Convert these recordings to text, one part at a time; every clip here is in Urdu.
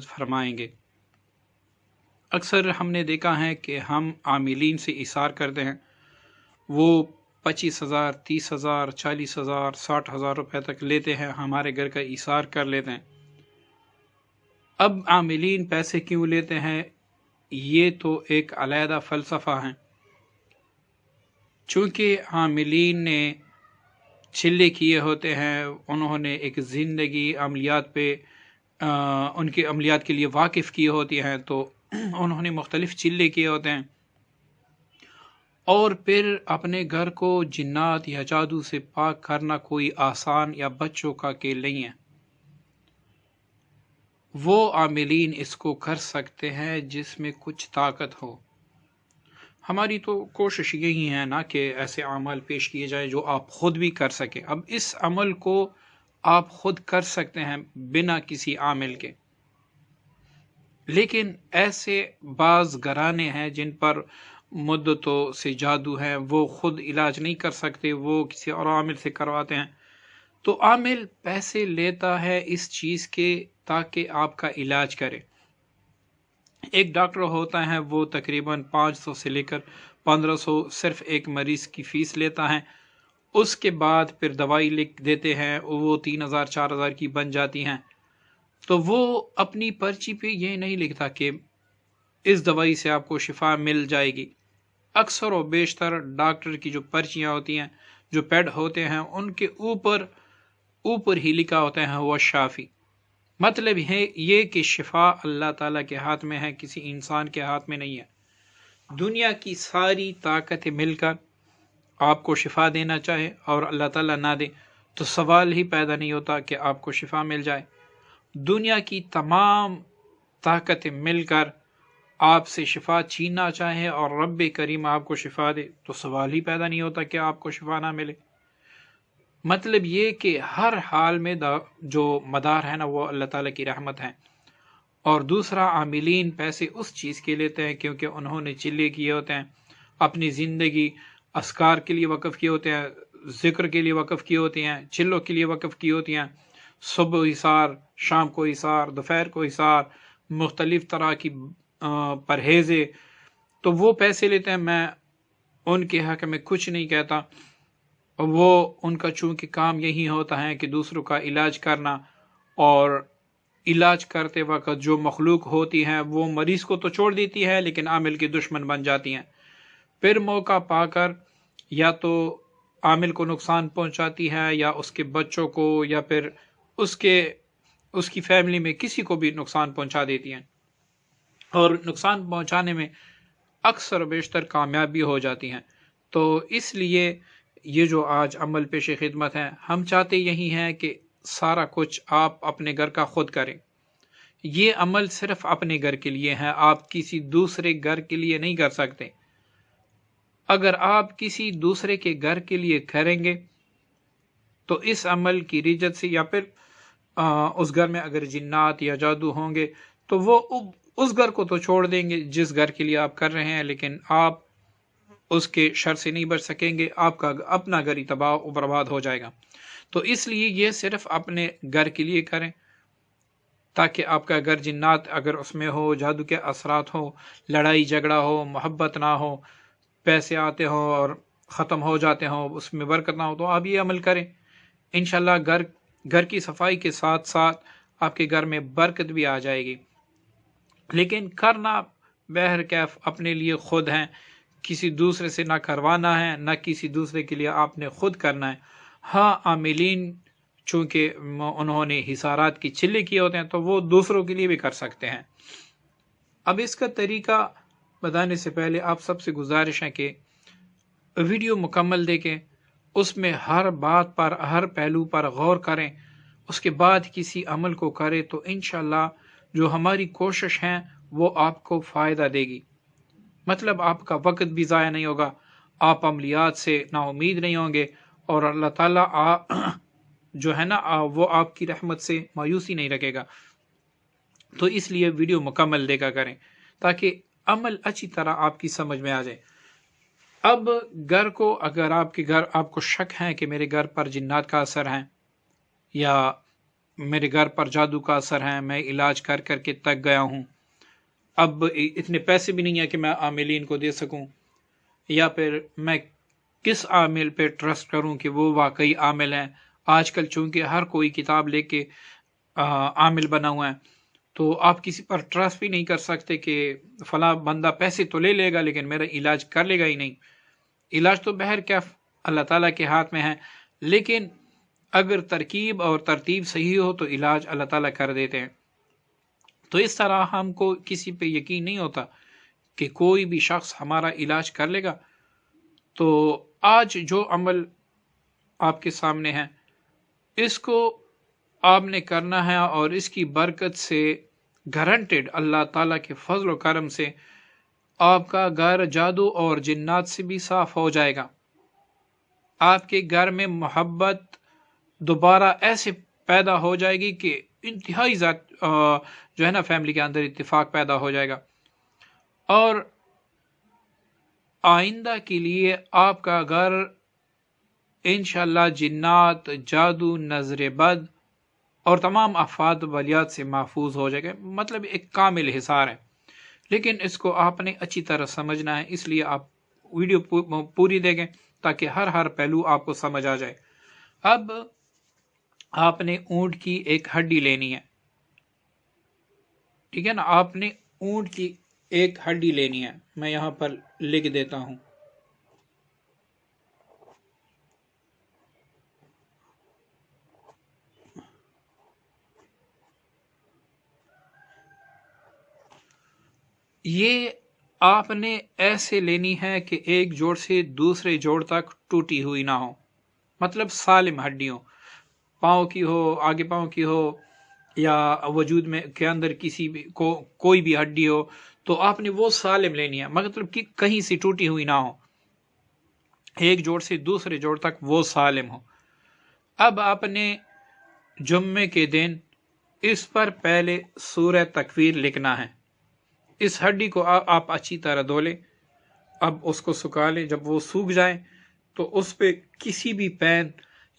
فرمائیں گے۔ اکثر ہم نے دیکھا ہے کہ ہم عاملین سے ایثار کرتے ہیں، وہ 25,000 30,000 40,000 60,000 روپے تک لیتے ہیں، ہمارے گھر کا ایثار کر لیتے ہیں۔ اب عاملین پیسے کیوں لیتے ہیں، یہ تو ایک علیحدہ فلسفہ ہے۔ چونکہ عاملین نے چلے کیے ہوتے ہیں، انہوں نے ایک زندگی عملیات پہ ان کی عملیات کے لیے واقف کی ہوتی ہیں، تو انہوں نے مختلف چلے کیے ہوتے ہیں، اور پھر اپنے گھر کو جنات یا جادو سے پاک کرنا کوئی آسان یا بچوں کا کھیل نہیں ہے۔ وہ عاملین اس کو کر سکتے ہیں جس میں کچھ طاقت ہو۔ ہماری تو کوشش یہی ہے نا کہ ایسے اعمال پیش کیے جائیں جو آپ خود بھی کر سکیں۔ اب اس عمل کو آپ خود کر سکتے ہیں بنا کسی عامل کے، لیکن ایسے بعض گھرانے ہیں جن پر مدتوں سے جادو ہے، وہ خود علاج نہیں کر سکتے، وہ کسی اور عامل سے کرواتے ہیں، تو عامل پیسے لیتا ہے اس چیز کے تاکہ آپ کا علاج کرے۔ ایک ڈاکٹر ہوتا ہے، وہ تقریباً 500 سے لے کر 1500 صرف ایک مریض کی فیس لیتا ہے، اس کے بعد پھر دوائی لکھ دیتے ہیں، وہ 3000 4000 کی بن جاتی ہیں، تو وہ اپنی پرچی پہ یہ نہیں لکھتا کہ اس دوائی سے آپ کو شفا مل جائے گی۔ اکثر و بیشتر ڈاکٹر کی جو پرچیاں ہوتی ہیں، جو پیڈ ہوتے ہیں، ان کے اوپر ہی لکھا ہوتا ہے وہ شافی۔ مطلب ہے یہ کہ شفا اللہ تعالیٰ کے ہاتھ میں ہے، کسی انسان کے ہاتھ میں نہیں ہے۔ دنیا کی ساری طاقتیں مل کر آپ کو شفا دینا چاہے اور اللہ تعالیٰ نہ دے تو سوال ہی پیدا نہیں ہوتا کہ آپ کو شفا مل جائے۔ دنیا کی تمام طاقتیں مل کر آپ سے شفا چھیننا چاہے اور رب کریم آپ کو شفا دے تو سوال ہی پیدا نہیں ہوتا کہ آپ کو شفا نہ ملے۔ مطلب یہ کہ ہر حال میں جو مدار ہے نا وہ اللہ تعالیٰ کی رحمت ہے۔ اور دوسرا، عاملین پیسے اس چیز کے لیتے ہیں کیونکہ انہوں نے چلے کیے ہوتے ہیں، اپنی زندگی اذکار کے لیے وقف کیے ہوتے ہیں، ذکر کے لیے وقف کی ہوتی ہیں، چلوں کے لیے وقف کی ہوتی ہیں، صبح حصار، شام کو حصار، دوپہر کو حصار، مختلف طرح کی پرہیزیں، تو وہ پیسے لیتے ہیں۔ میں ان کے حق میں کچھ نہیں کہتا، وہ ان کا چونکہ کام یہی ہوتا ہے کہ دوسروں کا علاج کرنا، اور علاج کرتے وقت جو مخلوق ہوتی ہیں وہ مریض کو تو چھوڑ دیتی ہے لیکن عامل کی دشمن بن جاتی ہیں، پھر موقع پا کر یا تو عامل کو نقصان پہنچاتی ہے یا اس کے بچوں کو یا پھر اس کی فیملی میں کسی کو بھی نقصان پہنچا دیتی ہیں، اور نقصان پہنچانے میں اکثر و بیشتر کامیاب بھی ہو جاتی ہیں۔ تو اس لیے یہ جو آج عمل پیش خدمت ہے، ہم چاہتے یہی ہیں کہ سارا کچھ آپ اپنے گھر کا خود کریں۔ یہ عمل صرف اپنے گھر کے لیے ہے، آپ کسی دوسرے گھر کے لیے نہیں کر سکتے۔ اگر آپ کسی دوسرے کے گھر کے لیے کریں گے تو اس عمل کی ریجت سے یا پھر اس گھر میں اگر جنات یا جادو ہوں گے تو وہ اس گھر کو تو چھوڑ دیں گے جس گھر کے لیے آپ کر رہے ہیں، لیکن آپ اس کے شر سے نہیں بچ سکیں گے، آپ کا اپنا گھر ہی تباہ و برباد ہو جائے گا۔ تو اس لیے یہ صرف اپنے گھر کے لیے کریں تاکہ آپ کا گھر جنات اگر اس میں ہو، جادو کے اثرات ہو، لڑائی جھگڑا ہو، محبت نہ ہو، پیسے آتے ہوں اور ختم ہو جاتے ہوں، اس میں برکت نہ ہو، تو آپ یہ عمل کریں۔ انشاءاللہ گھر کی صفائی کے ساتھ ساتھ آپ کے گھر میں برکت بھی آ جائے گی۔ لیکن کرنا بہرکیف اپنے لیے خود ہیں، کسی دوسرے سے نہ کروانا ہے، نہ کسی دوسرے کے لیے آپ نے خود کرنا ہے۔ ہاں، عاملین چونکہ انہوں نے حصارات کی چلے کیے ہوتے ہیں تو وہ دوسروں کے لیے بھی کر سکتے ہیں۔ اب اس کا طریقہ بتانے سے پہلے آپ سب سے گزارش ہے کہ ویڈیو مکمل دیکھیں، اس میں ہر بات پر، ہر پہلو پر غور کریں، اس کے بعد کسی عمل کو کریں تو انشاءاللہ جو ہماری کوشش ہے وہ آپ کو فائدہ دے گی۔ مطلب آپ کا وقت بھی ضائع نہیں ہوگا، آپ عملیات سے نا امید نہیں ہوں گے، اور اللہ تعالیٰ جو ہے نا وہ آپ کی رحمت سے مایوسی نہیں رکھے گا۔ تو اس لیے ویڈیو مکمل دیکھا کریں تاکہ عمل اچھی طرح آپ کی سمجھ میں آ جائے۔ اب گھر کو، اگر آپ کو شک ہے کہ میرے گھر پر جنات کا اثر ہے یا میرے گھر پر جادو کا اثر ہے، میں علاج کر کر کے تک گیا ہوں، اب اتنے پیسے بھی نہیں ہیں کہ میں عاملین کو دے سکوں، یا پھر میں کس عامل پہ ٹرسٹ کروں کہ وہ واقعی عامل ہیں۔ آج کل چونکہ ہر کوئی کتاب لے کے عامل بنا ہوا ہے، تو آپ کسی پر ٹرسٹ بھی نہیں کر سکتے کہ فلاں بندہ پیسے تو لے لے گا لیکن میرا علاج کر لے گا ہی نہیں۔ علاج تو بہر کیف اللہ تعالیٰ کے ہاتھ میں ہے، لیکن اگر ترکیب اور ترتیب صحیح ہو تو علاج اللہ تعالیٰ کر دیتے ہیں۔ تو اس طرح ہم کو کسی پہ یقین نہیں ہوتا کہ کوئی بھی شخص ہمارا علاج کر لے گا۔ تو آج جو عمل آپ کے سامنے ہے، اس کو آپ نے کرنا ہے، اور اس کی برکت سے گارنٹیڈ اللہ تعالیٰ کے فضل و کرم سے آپ کا گھر جادو اور جنات سے بھی صاف ہو جائے گا۔ آپ کے گھر میں محبت دوبارہ ایسے پیدا ہو جائے گی کہ انتہائی جو ہے نا فیملی کے اندر اتفاق پیدا ہو جائے گا، اور آئندہ کے لیے آپ کا گھر انشاءاللہ جنات، جادو، نظر بد اور تمام آفات وبلیات سے محفوظ ہو جائے گا۔ مطلب ایک کامل حصار ہے، لیکن اس کو آپ نے اچھی طرح سمجھنا ہے، اس لیے آپ ویڈیو پوری دیکھیں تاکہ ہر پہلو آپ کو سمجھ آ جائے۔ اب آپ نے اونٹ کی ایک ہڈی لینی ہے، ٹھیک ہے نا، آپ نے اونٹ کی ایک ہڈی لینی ہے، میں یہاں پر لکھ دیتا ہوں۔ یہ آپ نے ایسے لینی ہے کہ ایک جوڑ سے دوسرے جوڑ تک ٹوٹی ہوئی نہ ہو، مطلب سالم ہڈی ہو، پاؤں کی ہو، آگے پاؤں کی ہو، یا وجود میں کے اندر کسی بھی کوئی بھی ہڈی ہو، تو آپ نے وہ سالم لینی ہے، مطلب کہ کہیں سے ٹوٹی ہوئی نہ ہو، ایک جوڑ سے دوسرے جوڑ تک وہ سالم ہو۔ اب آپ نے جمعے کے دن اس پر پہلے سورہ تکویر لکھنا ہے۔ اس ہڈی کو آپ اچھی طرح دھو لیں، اب اس کو سکھا لیں، جب وہ سوکھ جائیں تو اس پہ کسی بھی پین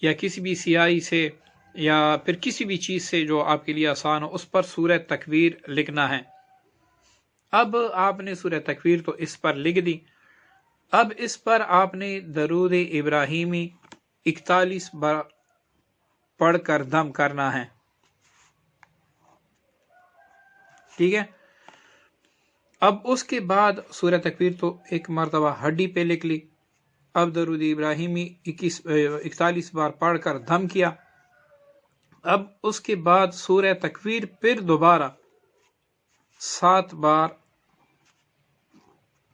یا کسی بھی سیاہی سے یا پھر کسی بھی چیز سے جو آپ کے لیے آسان ہو، اس پر سورہ تکویر لکھنا ہے۔ اب آپ نے سورہ تکویر تو اس پر لکھ دی، اب اس پر آپ نے درود ابراہیمی 41 بار پڑھ کر دم کرنا ہے، ٹھیک ہے۔ اب اس کے بعد سورہ تکویر تو ایک مرتبہ ہڈی پہ لکھ لی، اب درود ابراہیمی 41 بار پڑھ کر دم کیا، اب اس کے بعد سورہ تکویر پھر دوبارہ 7 بار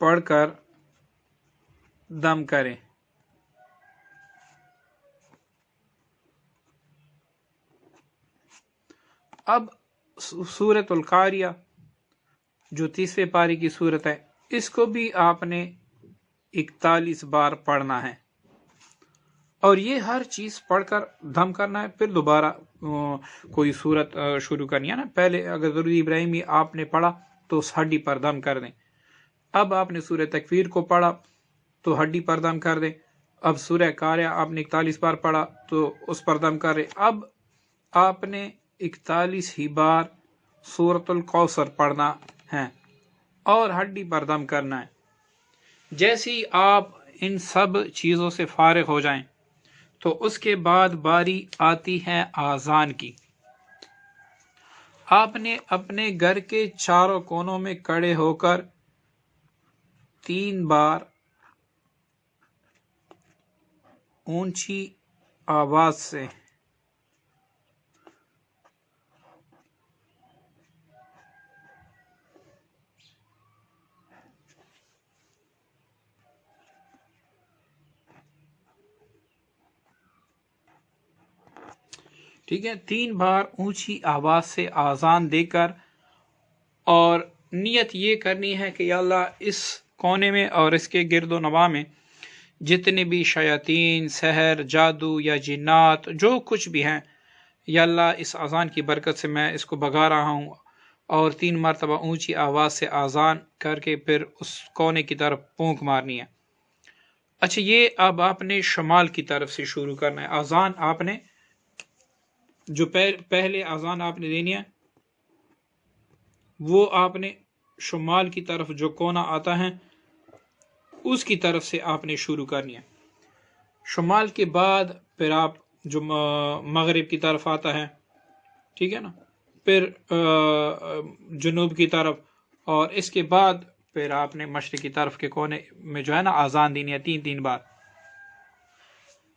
پڑھ کر دم کریں۔ اب سورۃ القاریہ جو 30ویں پاری کی سورت ہے، اس کو بھی آپ نے 41 بار پڑھنا ہے، اور یہ ہر چیز پڑھ کر دم کرنا ہے، پھر دوبارہ کوئی سورت شروع کرنی ہے نا۔ پہلے اگر درود ابراہیمی آپ نے پڑھا تو اس ہڈی پر دم کر دیں، اب آپ نے سورہ تکویر کو پڑھا تو ہڈی پر دم کر دیں، اب سورہ قاریہ آپ نے 41 بار پڑھا تو اس پر دم کر دیں، اب آپ نے 41 ہی بار سورۃ الکوثر پڑھنا ہے اور ہڈی پر دم کرنا ہے۔ جیسے ہی آپ ان سب چیزوں سے فارغ ہو جائیں تو اس کے بعد باری آتی ہے آذان کی۔ آپ نے اپنے گھر کے چاروں کونوں میں کھڑے ہو کر 3 بار اونچی آواز سے ٹھیک ہے، 3 بار اونچی آواز سے آذان دے کر، اور نیت یہ کرنی ہے کہ یا اللہ اس کونے میں اور اس کے گرد و نواح میں جتنے بھی شیاطین، سحر، جادو یا جنات جو کچھ بھی ہیں، یا اللہ اس اذان کی برکت سے میں اس کو بھگا رہا ہوں، اور 3 مرتبہ اونچی آواز سے آذان کر کے پھر اس کونے کی طرف پونک مارنی ہے۔ اچھا، یہ اب آپ نے شمال کی طرف سے شروع کرنا ہے، اذان آپ نے جو پہلے اذان آپ نے دینی ہے وہ آپ نے شمال کی طرف جو کونا آتا ہے اس کی طرف سے آپ نے شروع کرنی ہے. شمال کے بعد پھر آپ جو مغرب کی طرف آتا ہے، ٹھیک ہے نا، پھر جنوب کی طرف، اور اس کے بعد پھر آپ نے مشرق کی طرف کے کونے میں جو ہے نا اذان دینی ہے 3 بار.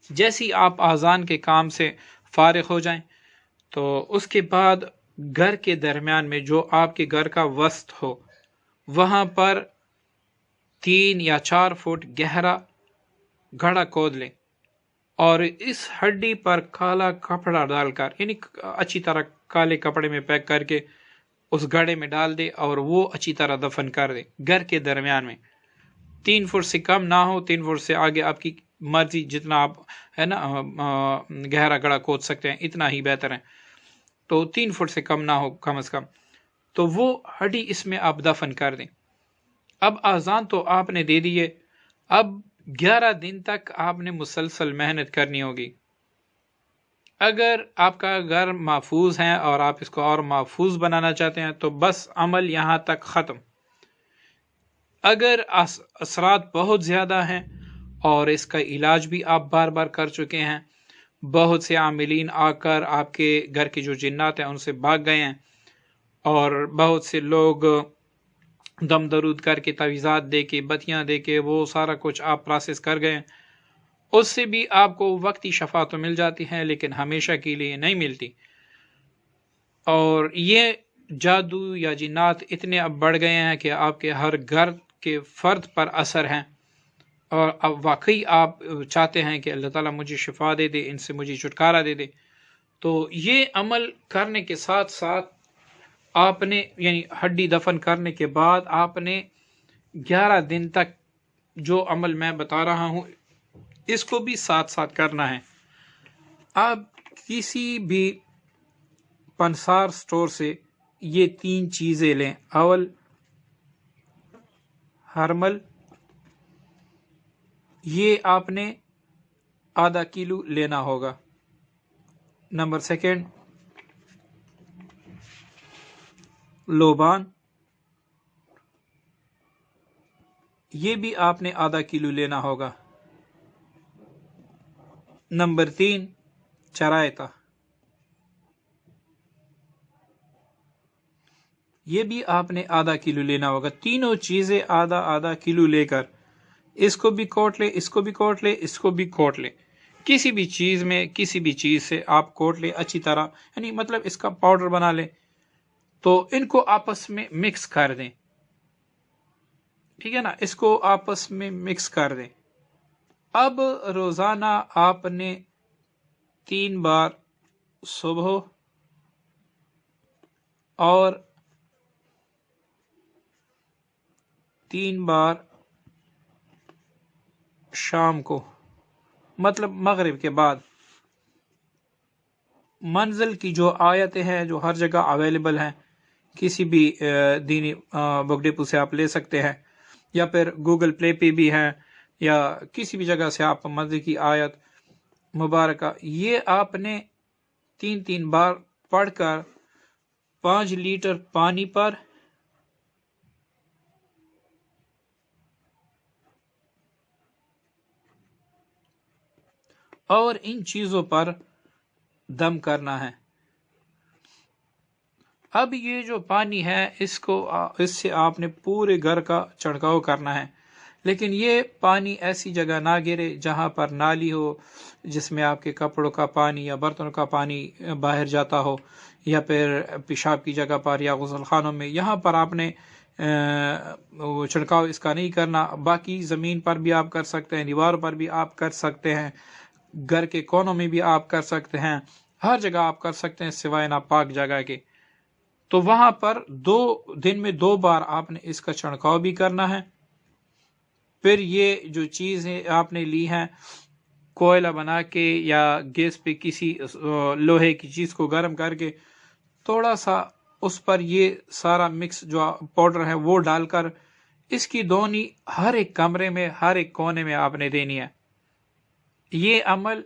جیسی آپ اذان کے کام سے فارغ ہو جائیں تو اس کے بعد گھر کے درمیان میں جو آپ کے گھر کا وسط ہو وہاں پر 3 یا 4 فٹ گہرا گڑھا کھود لیں اور اس ہڈی پر کالا کپڑا ڈال کر، یعنی اچھی طرح کالے کپڑے میں پیک کر کے اس گڑھے میں ڈال دے اور وہ اچھی طرح دفن کر دے گھر کے درمیان میں. 3 فٹ سے کم نہ ہو، 3 فٹ سے آگے آپ کی مرضی، جتنا آپ ہے نا گہرا گڑھا کھود سکتے ہیں اتنا ہی بہتر ہے. تو 3 فٹ سے کم نہ ہو کم از کم، تو وہ ہڈی اس میں آپ دفن کر دیں. اب اذان تو آپ نے دے دی ہے، اب 11 دن تک آپ نے مسلسل محنت کرنی ہوگی. اگر آپ کا گھر محفوظ ہے اور آپ اس کو اور محفوظ بنانا چاہتے ہیں تو بس عمل یہاں تک ختم. اگر اثرات بہت زیادہ ہیں اور اس کا علاج بھی آپ بار بار کر چکے ہیں، بہت سے عاملین آ کر آپ کے گھر کے جو جنات ہیں ان سے بھاگ گئے ہیں، اور بہت سے لوگ دم درود کر کے تعویذات دے کے بتیاں دے کے وہ سارا کچھ آپ پروسیس کر گئے ہیں، اس سے بھی آپ کو وقتی شفا تو مل جاتی ہے لیکن ہمیشہ کے لیے نہیں ملتی. اور یہ جادو یا جنات اتنے اب بڑھ گئے ہیں کہ آپ کے ہر گھر کے فرد پر اثر ہیں، اور اب واقعی آپ چاہتے ہیں کہ اللہ تعالیٰ مجھے شفا دے دے، ان سے مجھے چھٹکارا دے دے، تو یہ عمل کرنے کے ساتھ ساتھ آپ نے، یعنی ہڈی دفن کرنے کے بعد آپ نے 11 دن تک جو عمل میں بتا رہا ہوں اس کو بھی ساتھ ساتھ کرنا ہے. آپ کسی بھی پنسار سٹور سے یہ 3 چیزیں لیں. اول ہرمل، یہ آپ نے ½ کلو لینا ہوگا. نمبر 2 لوبان، یہ بھی آپ نے ½ کلو لینا ہوگا. نمبر 3 چرائتا، یہ بھی آپ نے ½ کلو لینا ہوگا. تینوں چیزیں آدھا کلو لے کر اس کو بھی کوٹ لے، اس کو بھی کوٹ لے، اس کو بھی کوٹ لے. کسی بھی چیز میں کسی بھی چیز سے آپ کوٹ لے اچھی طرح، یعنی مطلب اس کا پاؤڈر بنا لے، تو ان کو آپس میں مکس کر دیں. ٹھیک ہے نا، اس کو آپس میں مکس کر دیں. اب روزانہ آپ نے 3 بار صبح اور 3 بار شام کو، مطلب مغرب کے بعد، منزل کی جو آیتیں ہیں جو ہر جگہ اویلیبل ہیں، کسی بھی دینی بک ڈپو سے آپ لے سکتے ہیں، یا پھر گوگل پلے پہ بھی ہیں، یا کسی بھی جگہ سے آپ منزل کی آیت مبارکہ، یہ آپ نے 3 بار پڑھ کر 5 لیٹر پانی پر اور ان چیزوں پر دم کرنا ہے. اب یہ جو پانی ہے اس سے آپ نے پورے گھر کا چھڑکاؤ کرنا ہے، لیکن یہ پانی ایسی جگہ نہ گرے جہاں پر نالی ہو، جس میں آپ کے کپڑوں کا پانی یا برتنوں کا پانی باہر جاتا ہو، یا پھر پیشاب کی جگہ پر یا غسل خانوں میں. یہاں پر آپ نے چھڑکاؤ اس کا نہیں کرنا. باقی زمین پر بھی آپ کر سکتے ہیں، دیواروں پر بھی آپ کر سکتے ہیں، گھر کے کونوں میں بھی آپ کر سکتے ہیں، ہر جگہ آپ کر سکتے ہیں سوائے ناپاک جگہ کے. تو وہاں پر 2 دن میں 2 بار آپ نے اس کا چھڑکاؤ بھی کرنا ہے. پھر یہ جو چیزیں آپ نے لی ہیں، کوئلہ بنا کے یا گیس پہ کسی لوہے کی چیز کو گرم کر کے تھوڑا سا اس پر یہ سارا مکس جو پاؤڈر ہے وہ ڈال کر اس کی دونی ہر ایک کمرے میں، ہر ایک کونے میں آپ نے دینی ہے. یہ عمل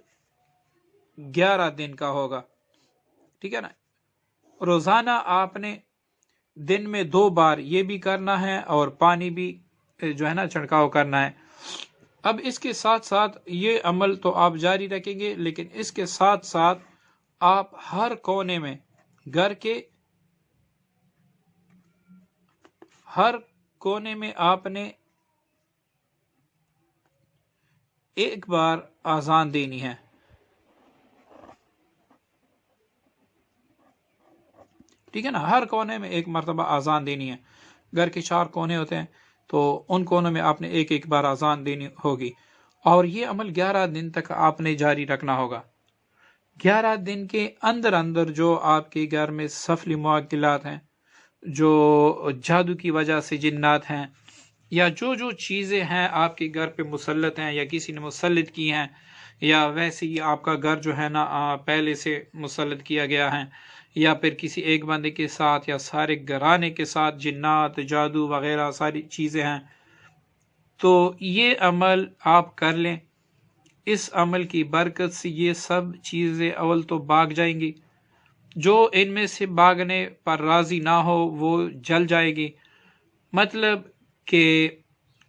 11 دن کا ہوگا. ٹھیک ہے نا. روزانہ آپ نے دن میں 2 بار یہ بھی کرنا ہے اور پانی بھی جو ہے نا چھڑکاؤ کرنا ہے. اب اس کے ساتھ ساتھ یہ عمل تو آپ جاری رکھیں گے، لیکن اس کے ساتھ ساتھ آپ ہر کونے میں، گھر کے ہر کونے میں آپ نے ایک بار اذان دینی ہے. ٹھیک ہے نا، ہر کونے میں ایک مرتبہ اذان دینی ہے. گھر کے 4 کونے ہوتے ہیں، تو ان کونوں میں آپ نے ایک ایک بار اذان دینی ہوگی. اور یہ عمل 11 دن تک آپ نے جاری رکھنا ہوگا. 11 دن کے اندر اندر جو آپ کے گھر میں سفلی معطلات ہیں، جو جادو کی وجہ سے جنات ہیں، یا جو چیزیں ہیں آپ کے گھر پہ مسلط ہیں یا کسی نے مسلط کی ہیں، یا ویسے ہی آپ کا گھر جو ہے نا پہلے سے مسلط کیا گیا ہے، یا پھر کسی ایک بندے کے ساتھ یا سارے گھرانے کے ساتھ جنات، جادو وغیرہ ساری چیزیں ہیں، تو یہ عمل آپ کر لیں. اس عمل کی برکت سے یہ سب چیزیں اول تو بھاگ جائیں گی. جو ان میں سے بھاگنے پر راضی نہ ہو وہ جل جائے گی. مطلب کہ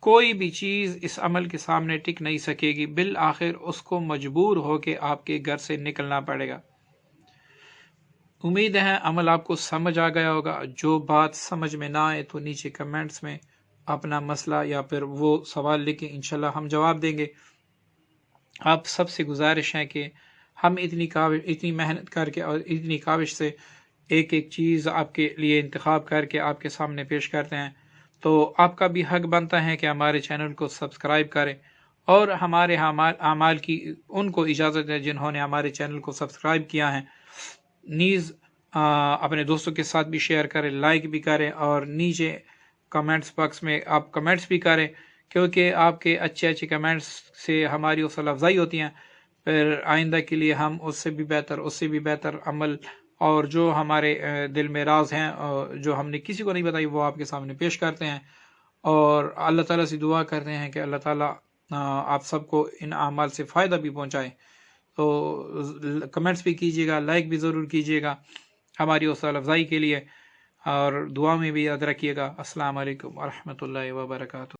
کوئی بھی چیز اس عمل کے سامنے ٹک نہیں سکے گی، بالآخر اس کو مجبور ہو کے آپ کے گھر سے نکلنا پڑے گا. امید ہے عمل آپ کو سمجھ آ گیا ہوگا. جو بات سمجھ میں نہ آئے تو نیچے کمنٹس میں اپنا مسئلہ یا پھر وہ سوال لکھیں، انشاءاللہ ہم جواب دیں گے. آپ سب سے گزارش ہے کہ ہم اتنی محنت کر کے اور اتنی کاوش سے ایک ایک چیز آپ کے لیے انتخاب کر کے آپ کے سامنے پیش کرتے ہیں، تو آپ کا بھی حق بنتا ہے کہ ہمارے چینل کو سبسکرائب کریں اور ہمارے اعمال کی ان کو اجازت ہے جنہوں نے ہمارے چینل کو سبسکرائب کیا ہے. نیز اپنے دوستوں کے ساتھ بھی شیئر کریں، لائک بھی کریں، اور نیچے کمنٹس باکس میں آپ کمنٹس بھی کریں، کیونکہ آپ کے اچھے کمنٹس سے ہماری حوصلہ افزائی ہوتی ہیں. پھر آئندہ کے لیے ہم اس سے بھی بہتر عمل اور جو ہمارے دل میں راز ہیں جو ہم نے کسی کو نہیں بتائی وہ آپ کے سامنے پیش کرتے ہیں. اور اللہ تعالیٰ سے دعا کرتے ہیں کہ اللہ تعالیٰ آپ سب کو ان اعمال سے فائدہ بھی پہنچائے. تو کمنٹس بھی کیجیے گا، لائک بھی ضرور کیجیے گا ہماری حوصلہ افزائی کے لیے، اور دعا میں بھی یاد رکھیے گا. السلام علیکم ورحمۃ اللہ وبرکاتہ.